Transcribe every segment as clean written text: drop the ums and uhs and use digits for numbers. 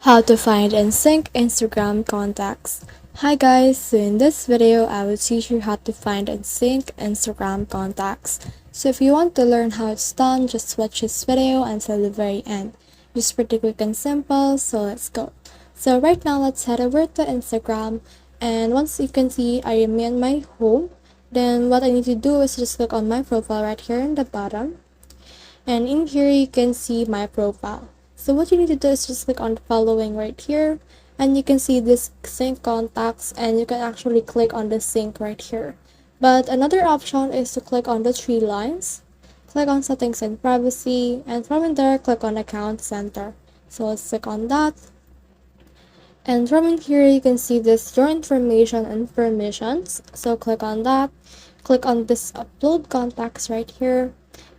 How to find and sync Instagram contacts. Hi guys, so in this video I will teach you how to find and sync Instagram contacts. So if you want to learn how it's done, just watch this video until the very end. Just pretty quick and simple, so let's go. So right now let's head over to Instagram, and once you can see I am in my home, then what I need to do is just click on my profile right here in the bottom, and in here you can see my profile. So what you need to do is just click on following right here, and you can see this sync contacts, and you can actually click on the sync right here. But another option is to click on the three lines, click on settings and privacy, and from in there click on account center. So let's click on that, and from in here you can see this your information and permissions. So click on that, click on this upload contacts right here,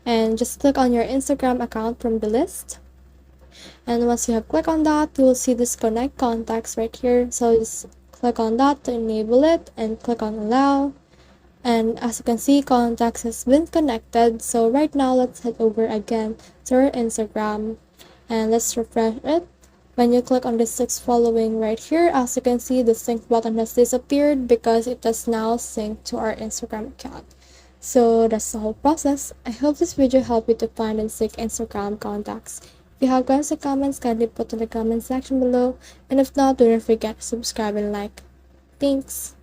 and just click on your Instagram account from the list. And once you have clicked on that, you will see this connect contacts right here. So just click on that to enable it and click on allow. And as you can see, contacts has been connected. So right now let's head over again to our Instagram and let's refresh it. When you click on the six following right here, as you can see, the sync button has disappeared because it has now synced to our Instagram account. So that's the whole process. I hope this video helped you to find and sync Instagram contacts. If you have questions or comments, kindly put in the comment section below. And if not, don't forget to subscribe and like. Thanks.